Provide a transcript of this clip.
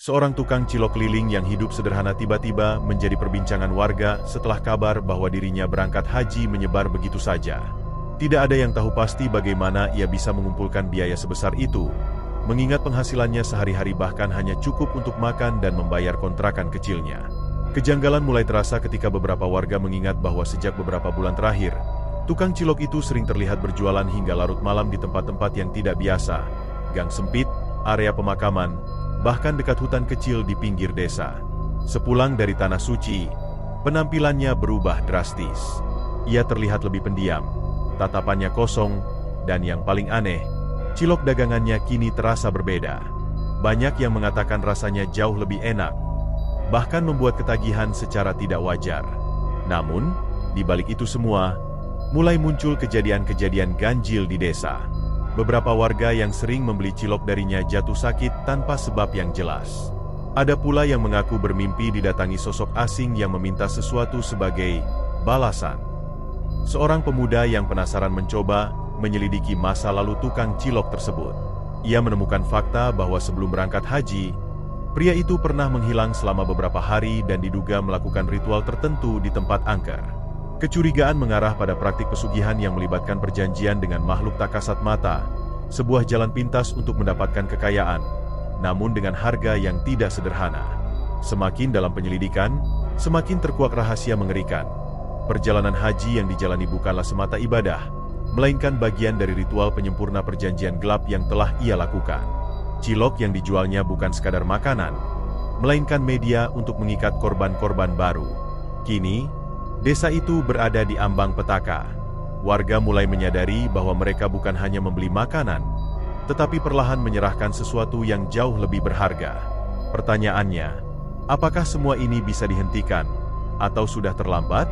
Seorang tukang cilok keliling yang hidup sederhana tiba-tiba menjadi perbincangan warga setelah kabar bahwa dirinya berangkat haji menyebar begitu saja. Tidak ada yang tahu pasti bagaimana ia bisa mengumpulkan biaya sebesar itu, mengingat penghasilannya sehari-hari bahkan hanya cukup untuk makan dan membayar kontrakan kecilnya. Kejanggalan mulai terasa ketika beberapa warga mengingat bahwa sejak beberapa bulan terakhir, tukang cilok itu sering terlihat berjualan hingga larut malam di tempat-tempat yang tidak biasa, gang sempit, area pemakaman, bahkan dekat hutan kecil di pinggir desa. Sepulang dari tanah suci, penampilannya berubah drastis. Ia terlihat lebih pendiam, tatapannya kosong, dan yang paling aneh, cilok dagangannya kini terasa berbeda. Banyak yang mengatakan rasanya jauh lebih enak, bahkan membuat ketagihan secara tidak wajar. Namun, di balik itu semua, mulai muncul kejadian-kejadian ganjil di desa. Beberapa warga yang sering membeli cilok darinya jatuh sakit tanpa sebab yang jelas. Ada pula yang mengaku bermimpi didatangi sosok asing yang meminta sesuatu sebagai balasan. Seorang pemuda yang penasaran mencoba menyelidiki masa lalu tukang cilok tersebut. Ia menemukan fakta bahwa sebelum berangkat haji, pria itu pernah menghilang selama beberapa hari dan diduga melakukan ritual tertentu di tempat angker. Kecurigaan mengarah pada praktik pesugihan yang melibatkan perjanjian dengan makhluk tak kasat mata, sebuah jalan pintas untuk mendapatkan kekayaan, namun dengan harga yang tidak sederhana. Semakin dalam penyelidikan, semakin terkuak rahasia mengerikan. Perjalanan haji yang dijalani bukanlah semata ibadah, melainkan bagian dari ritual penyempurna perjanjian gelap yang telah ia lakukan. Cilok yang dijualnya bukan sekadar makanan, melainkan media untuk mengikat korban-korban baru. Kini, desa itu berada di ambang petaka. Warga mulai menyadari bahwa mereka bukan hanya membeli makanan, tetapi perlahan menyerahkan sesuatu yang jauh lebih berharga. Pertanyaannya, apakah semua ini bisa dihentikan, atau sudah terlambat?